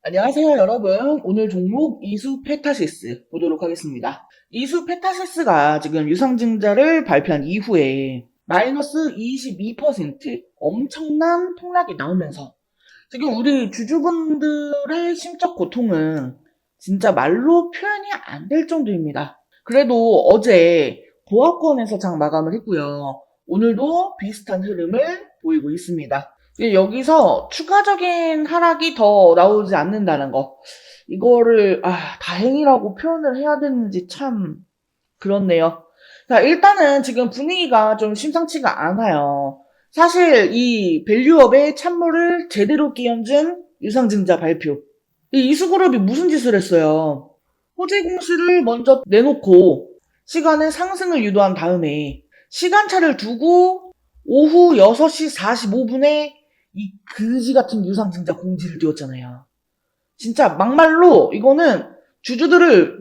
안녕하세요, 여러분. 오늘 종목 이수 페타시스 보도록 하겠습니다. 이수 페타시스가 지금 유상증자를 발표한 이후에 마이너스 22% 엄청난 폭락이 나오면서 지금 우리 주주분들의 심적 고통은 진짜 말로 표현이 안 될 정도입니다. 그래도 어제 보합권에서 장 마감을 했고요. 오늘도 비슷한 흐름을 보이고 있습니다. 여기서 추가적인 하락이 더 나오지 않는다는 거. 이거를, 다행이라고 표현을 해야 되는지 참, 그렇네요. 자, 일단은 지금 분위기가 좀 심상치가 않아요. 사실 이 밸류업의 찬물을 제대로 끼얹은 유상증자 발표. 이 이수그룹이 무슨 짓을 했어요? 호재 공시를 먼저 내놓고 시간의 상승을 유도한 다음에 시간차를 두고 오후 6시 45분에 이 그지 같은 유상증자 공지를 띄웠잖아요. 진짜 막말로 이거는 주주들을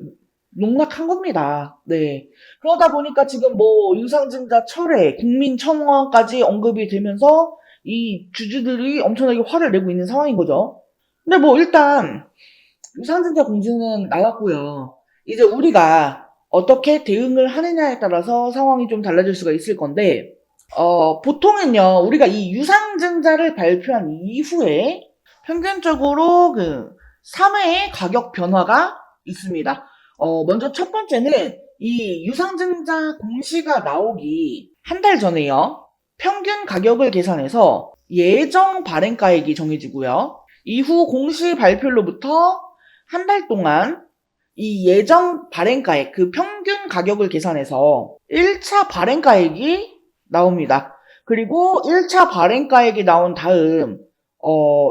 농락한 겁니다. 네. 그러다 보니까 지금 뭐 유상증자 철회, 국민청원까지 언급이 되면서 이 주주들이 엄청나게 화를 내고 있는 상황인 거죠. 근데 뭐 일단 유상증자 공지는 나왔고요. 이제 우리가 어떻게 대응을 하느냐에 따라서 상황이 좀 달라질 수가 있을 건데 보통은요, 우리가 이 유상증자를 발표한 이후에 평균적으로 그 3회의 가격 변화가 있습니다. 먼저 첫 번째는 이 유상증자 공시가 나오기 한 달 전에요. 평균 가격을 계산해서 예정 발행가액이 정해지고요. 이후 공시 발표로부터 한 달 동안 이 예정 발행가액, 그 평균 가격을 계산해서 1차 발행가액이 나옵니다. 그리고 1차 발행가액이 나온 다음,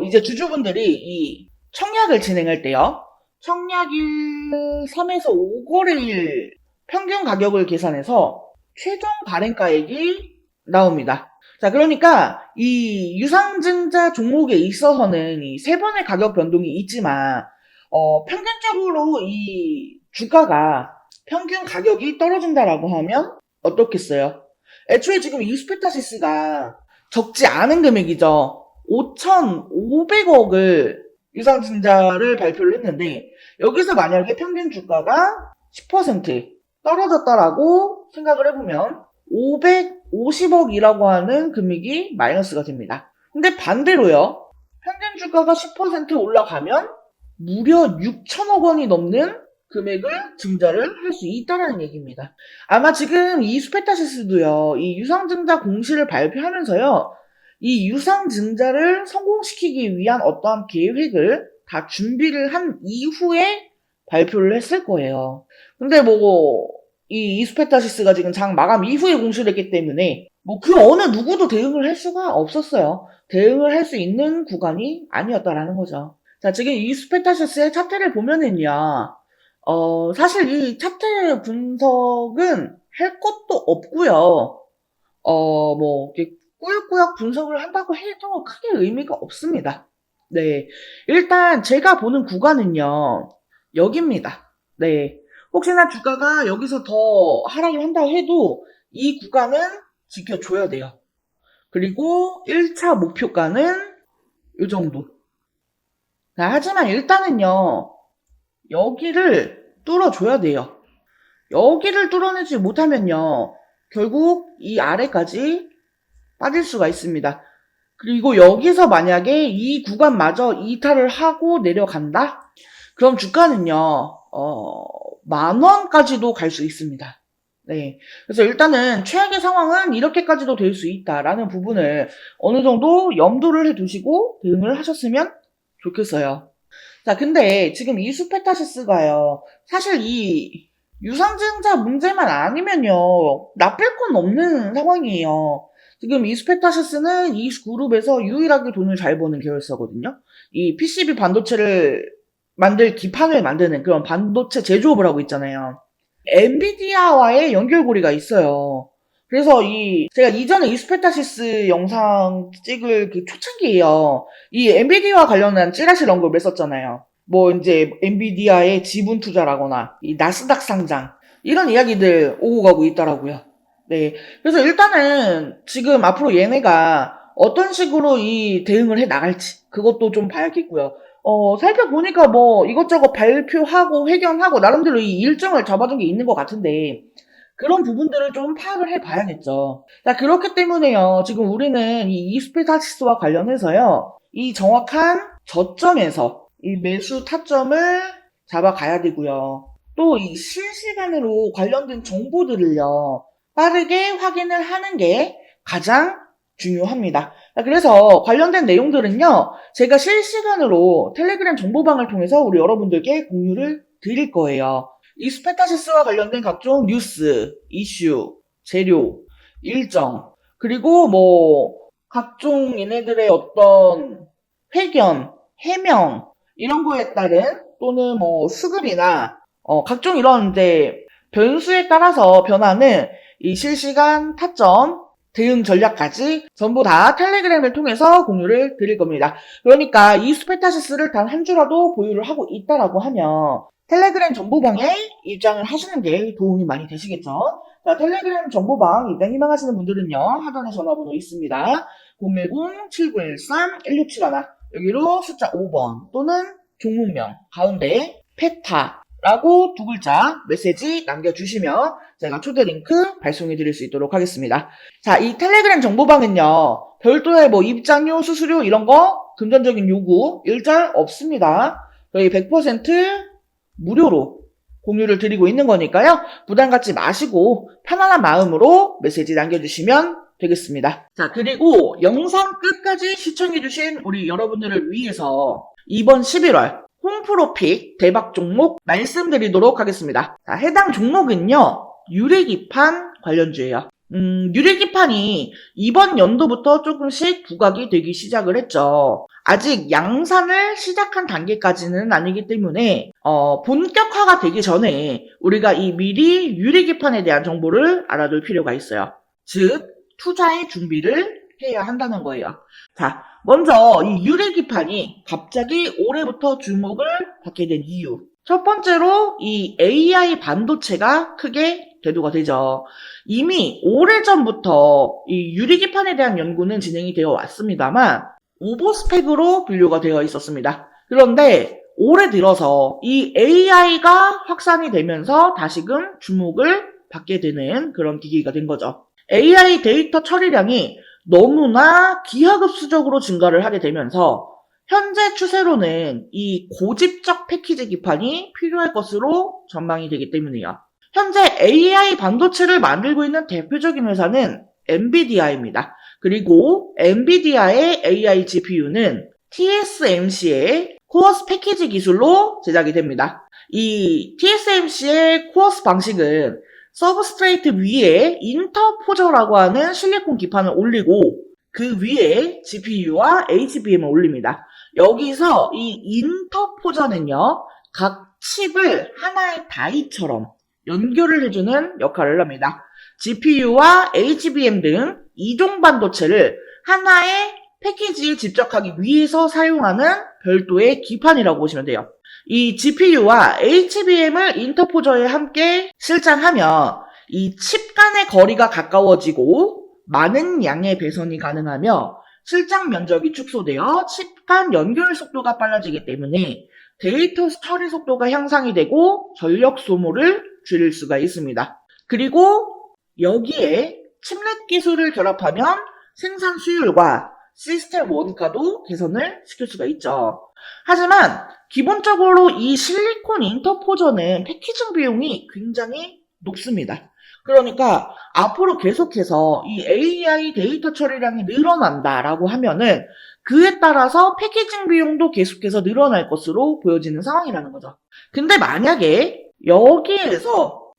이제 주주분들이 이 청약을 진행할 때요. 청약일 3에서 5거래일 평균 가격을 계산해서 최종 발행가액이 나옵니다. 자, 그러니까 이 유상증자 종목에 있어서는 이 세 번의 가격 변동이 있지만 평균적으로 이 주가가 평균 가격이 떨어진다라고 하면 어떻겠어요? 애초에 지금 이스페타시스가 적지 않은 금액이죠. 5,500억을 유상증자를 발표를 했는데 여기서 만약에 평균 주가가 10% 떨어졌다라고 생각을 해보면 550억이라고 하는 금액이 마이너스가 됩니다. 근데 반대로요. 평균 주가가 10% 올라가면 무려 6천억 원이 넘는 금액을 증자를 할 수 있다는 얘기입니다. 아마 지금 이 스페타시스도요, 이 유상증자 공시를 발표하면서요, 이 유상증자를 성공시키기 위한 어떠한 계획을 다 준비를 한 이후에 발표를 했을 거예요. 근데 뭐, 이 이스페타시스가 지금 장 마감 이후에 공시를 했기 때문에, 뭐 그 어느 누구도 대응을 할 수가 없었어요. 대응을 할 수 있는 구간이 아니었다라는 거죠. 자, 지금 이 스페타시스의 차트를 보면은요, 사실 이 차트 분석은 할 것도 없고요. 이렇게 꾸역꾸역 분석을 한다고 해도 크게 의미가 없습니다. 네. 일단 제가 보는 구간은요, 여기입니다. 네. 혹시나 주가가 여기서 더 하락을 한다고 해도 이 구간은 지켜줘야 돼요. 그리고 1차 목표가는 이 정도. 자, 하지만 일단은요, 여기를 뚫어줘야 돼요. 여기를 뚫어내지 못하면요, 결국 이 아래까지 빠질 수가 있습니다. 그리고 여기서 만약에 이 구간마저 이탈을 하고 내려간다? 그럼 주가는요, 10,000원까지도 갈 수 있습니다. 네. 그래서 일단은 최악의 상황은 이렇게까지도 될 수 있다라는 부분을 어느 정도 염두를 해 두시고 대응을 하셨으면 좋겠어요. 자, 근데 지금 이수페타시스가요, 사실 이 유상증자 문제만 아니면요, 나쁠 건 없는 상황이에요. 지금 이수페타시스는 이 그룹에서 유일하게 돈을 잘 버는 계열사거든요. 이 PCB 반도체를 기판을 만드는 그런 반도체 제조업을 하고 있잖아요. 엔비디아와의 연결고리가 있어요. 그래서 제가 이전에 이스페타시스 영상 찍을 그 초창기에요. 이 엔비디아와 관련한 찌라시 언급을 했었잖아요. 뭐 이제 엔비디아의 지분 투자라거나 이 나스닥 상장 이런 이야기들 오고 가고 있더라고요. 네. 그래서 일단은 지금 앞으로 얘네가 어떤 식으로 이 대응을 해 나갈지 그것도 좀 봐야겠고요. 살펴보니까 뭐 이것저것 발표하고 회견하고 나름대로 이 일정을 잡아둔 게 있는 것 같은데 그런 부분들을 좀 파악을 해봐야겠죠. 자, 그렇기 때문에요. 지금 우리는 이 이스페타시스와 관련해서요. 이 정확한 저점에서 이 매수 타점을 잡아가야 되고요. 또 이 실시간으로 관련된 정보들을요. 빠르게 확인을 하는 게 가장 중요합니다. 자, 그래서 관련된 내용들은요. 제가 실시간으로 텔레그램 정보방을 통해서 우리 여러분들께 공유를 드릴 거예요. 이스페타시스와 관련된 각종 뉴스, 이슈, 재료, 일정, 그리고 뭐 각종 얘네들의 어떤 회견, 해명 이런 거에 따른 또는 뭐 수급이나 각종 이런 이제 변수에 따라서 변하는 이 실시간 타점 대응 전략까지 전부 다 텔레그램을 통해서 공유를 드릴 겁니다. 그러니까 이 스페타시스를 단 한 주라도 보유를 하고 있다라고 하면 텔레그램 정보방에 입장을 하시는 게 도움이 많이 되시겠죠. 자, 텔레그램 정보방 입장 희망하시는 분들은요. 하단에 전화번호 있습니다. 010-7913-1671 여기로 숫자 5번 또는 종목명 가운데 페타라고 두 글자 메시지 남겨주시면 제가 초대 링크 발송해 드릴 수 있도록 하겠습니다. 자, 이 텔레그램 정보방은요. 별도의 뭐 입장료, 수수료 이런 거 금전적인 요구 일절 없습니다. 저희 100% 무료로 공유를 드리고 있는 거니까요. 부담 갖지 마시고 편안한 마음으로 메시지 남겨주시면 되겠습니다. 자, 그리고 영상 끝까지 시청해주신 우리 여러분들을 위해서 이번 11월 홈프로픽 대박 종목 말씀드리도록 하겠습니다. 자, 해당 종목은요. 유리기판 관련주예요. 유리기판이 이번 연도부터 조금씩 부각이 되기 시작을 했죠. 아직 양산을 시작한 단계까지는 아니기 때문에 본격화가 되기 전에 우리가 이 미리 유리기판에 대한 정보를 알아둘 필요가 있어요. 즉 투자의 준비를 해야 한다는 거예요. 자, 먼저 이 유리기판이 갑자기 올해부터 주목을 받게 된 이유. 첫 번째로 이 AI 반도체가 크게 대두가 되죠. 이미 오래전부터 이 유리기판에 대한 연구는 진행이 되어 왔습니다만 오버스펙으로 분류가 되어 있었습니다. 그런데 올해 들어서 이 AI가 확산이 되면서 다시금 주목을 받게 되는 그런 기기가 된 거죠. AI 데이터 처리량이 너무나 기하급수적으로 증가를 하게 되면서 현재 추세로는 이 고집적 패키지 기판이 필요할 것으로 전망이 되기 때문이에요. 현재 AI 반도체를 만들고 있는 대표적인 회사는 엔비디아입니다. 그리고 엔비디아의 AI GPU는 TSMC의 코어스 패키지 기술로 제작이 됩니다. 이 TSMC의 코어스 방식은 서브스트레이트 위에 인터포저라고 하는 실리콘 기판을 올리고 그 위에 GPU와 HBM을 올립니다. 여기서 이 인터포저는요, 각 칩을 하나의 다이처럼 연결을 해주는 역할을 합니다. GPU와 HBM 등 이종 반도체를 하나의 패키지에 집적하기 위해서 사용하는 별도의 기판이라고 보시면 돼요. 이 GPU와 HBM을 인터포저에 함께 실장하면 이 칩 간의 거리가 가까워지고 많은 양의 배선이 가능하며 실장 면적이 축소되어 칩 간 연결 속도가 빨라지기 때문에 데이터 처리 속도가 향상이 되고 전력 소모를 줄일 수가 있습니다. 그리고 여기에 칩넷 기술을 결합하면 생산 수율과 시스템 원가도 개선을 시킬 수가 있죠. 하지만 기본적으로 이 실리콘 인터포저는 패키징 비용이 굉장히 높습니다. 그러니까 앞으로 계속해서 이 AI 데이터 처리량이 늘어난다라고 하면은 그에 따라서 패키징 비용도 계속해서 늘어날 것으로 보여지는 상황이라는 거죠. 근데 만약에 여기에서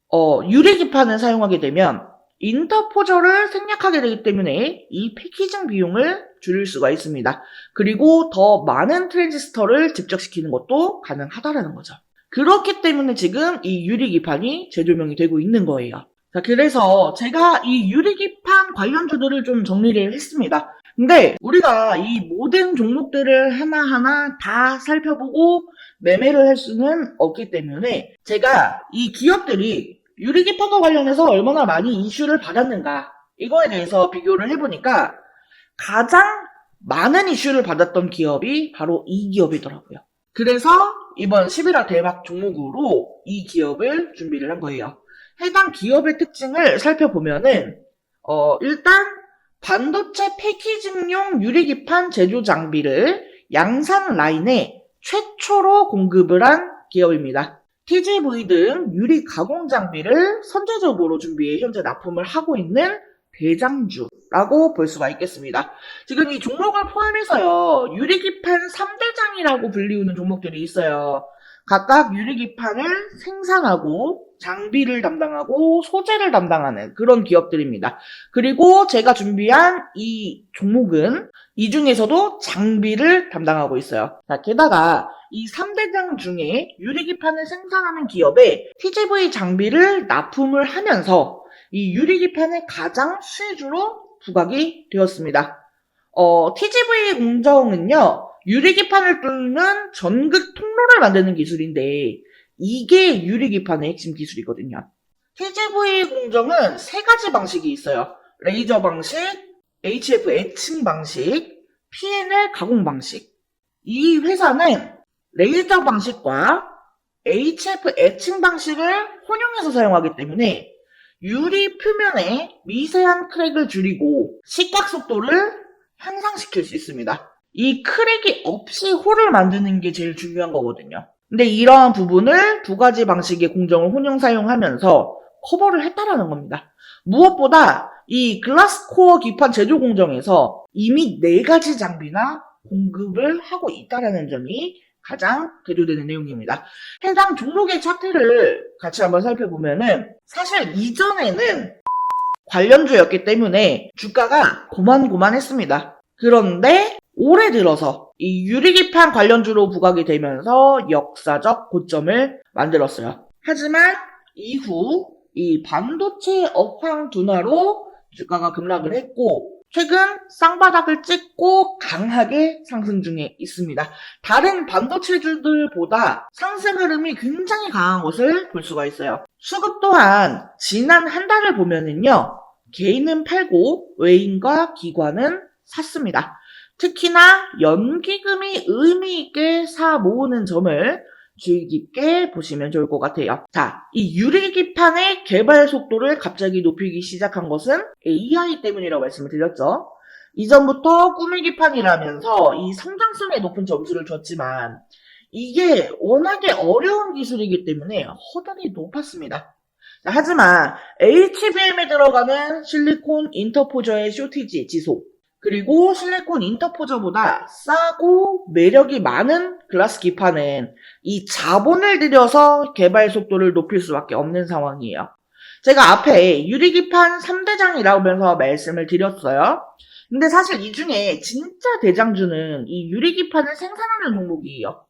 유리기판을 사용하게 되면 인터포저를 생략하게 되기 때문에 이 패키징 비용을 줄일 수가 있습니다. 그리고 더 많은 트랜지스터를 집적시키는 것도 가능하다라는 거죠. 그렇기 때문에 지금 이 유리기판이 재조명이 되고 있는 거예요. 자, 그래서 제가 이 유리기판 관련주들을 좀 정리를 했습니다. 근데 우리가 이 모든 종목들을 하나하나 다 살펴보고 매매를 할 수는 없기 때문에 제가 이 기업들이 유리기판과 관련해서 얼마나 많이 이슈를 받았는가 이거에 대해서 비교를 해보니까 가장 많은 이슈를 받았던 기업이 바로 이 기업이더라고요. 그래서 이번 11화 대박 종목으로 이 기업을 준비를 한 거예요. 해당 기업의 특징을 살펴보면은 일단 반도체 패키징용 유리기판 제조 장비를 양산 라인에 최초로 공급을 한 기업입니다. TGV 등 유리 가공 장비를 선제적으로 준비해 현재 납품을 하고 있는 대장주라고 볼 수가 있겠습니다. 지금 이 종목을 포함해서요, 유리기판 3대장이라고 불리우는 종목들이 있어요. 각각 유리기판을 생산하고 장비를 담당하고 소재를 담당하는 그런 기업들입니다. 그리고 제가 준비한 이 종목은 이 중에서도 장비를 담당하고 있어요. 자, 게다가 이 3대장 중에 유리기판을 생산하는 기업에 TGV 장비를 납품을 하면서 이 유리기판의 가장 수혜주로 부각이 되었습니다. TGV 공정은요, 유리기판을 뚫는 전극 통로를 만드는 기술인데 이게 유리기판의 핵심 기술이거든요. TGV 공정은 세 가지 방식이 있어요. 레이저 방식, HF 애칭 방식, PNL 가공 방식. 이 회사는 레이저 방식과 HF 애칭 방식을 혼용해서 사용하기 때문에 유리 표면에 미세한 크랙을 줄이고 식각 속도를 향상시킬 수 있습니다. 이 크랙이 없이 홀을 만드는 게 제일 중요한 거거든요. 근데 이러한 부분을 두 가지 방식의 공정을 혼용 사용하면서 커버를 했다라는 겁니다. 무엇보다 이 글라스코어 기판 제조 공정에서 이미 4가지 장비나 공급을 하고 있다라는 점이 가장 대조되는 내용입니다. 해당 종목의 차트를 같이 한번 살펴보면은 사실 이전에는 관련주였기 때문에 주가가 고만고만했습니다. 그런데 올해 들어서 이 유리기판 관련주로 부각이 되면서 역사적 고점을 만들었어요. 하지만 이후 이 반도체 업황 둔화로 주가가 급락을 했고 최근 쌍바닥을 찍고 강하게 상승 중에 있습니다. 다른 반도체주들보다 상승 흐름이 굉장히 강한 것을 볼 수가 있어요. 수급 또한 지난 한 달을 보면은요, 개인은 팔고 외인과 기관은 샀습니다. 특히나 연기금이 의미 있게 사 모으는 점을 주의 깊게 보시면 좋을 것 같아요. 자, 이 유리기판의 개발 속도를 갑자기 높이기 시작한 것은 AI 때문이라고 말씀을 드렸죠. 이전부터 꾸미기판이라면서 이 성장성에 높은 점수를 줬지만 이게 워낙에 어려운 기술이기 때문에 허들이 높았습니다. 자, 하지만 HBM에 들어가는 실리콘 인터포저의 쇼티지 지속, 그리고 실리콘 인터포저보다 싸고 매력이 많은 글라스 기판은 이 자본을 들여서 개발 속도를 높일 수밖에 없는 상황이에요. 제가 앞에 유리기판 3대장이라고 하면서 말씀을 드렸어요. 근데 사실 이 중에 진짜 대장주는 이 유리기판을 생산하는 종목이에요.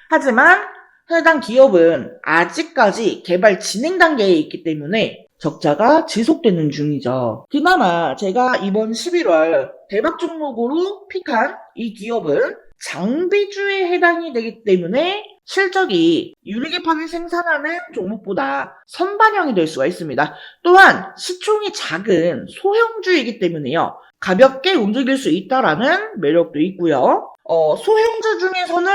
하지만 해당 기업은 아직까지 개발 진행 단계에 있기 때문에 적자가 지속되는 중이죠. 그나마 제가 이번 11월 대박 종목으로 픽한 이 기업은 장비주에 해당이 되기 때문에 실적이 유리기판을 생산하는 종목보다 선반영이 될 수가 있습니다. 또한 시총이 작은 소형주이기 때문에요. 가볍게 움직일 수 있다라는 매력도 있고요. 소형주 중에서는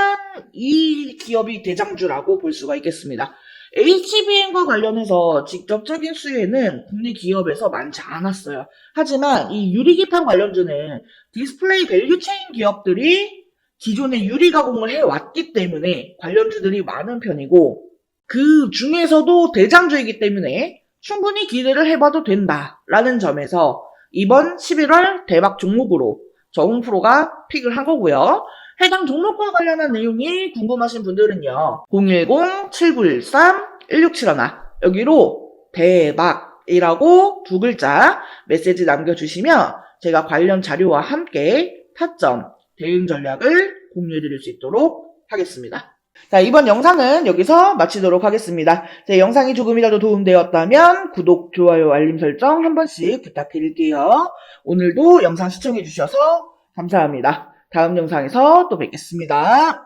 이 기업이 대장주라고 볼 수가 있겠습니다. HBM과 관련해서 직접적인 수혜는 국내 기업에서 많지 않았어요. 하지만 이 유리기판 관련주는 디스플레이 밸류체인 기업들이 기존에 유리 가공을 해왔기 때문에 관련주들이 많은 편이고 그 중에서도 대장주이기 때문에 충분히 기대를 해봐도 된다라는 점에서 이번 11월 대박 종목으로 정프로가 픽을 한 거고요. 해당 종목과 관련한 내용이 궁금하신 분들은요. 010-7913-1671 여기로 대박이라고 2글자 메시지 남겨주시면 제가 관련 자료와 함께 타점, 대응 전략을 공유해드릴 수 있도록 하겠습니다. 자, 이번 영상은 여기서 마치도록 하겠습니다. 제 영상이 조금이라도 도움되었다면 구독, 좋아요, 알림 설정 한 번씩 부탁드릴게요. 오늘도 영상 시청해주셔서 감사합니다. 다음 영상에서 또 뵙겠습니다.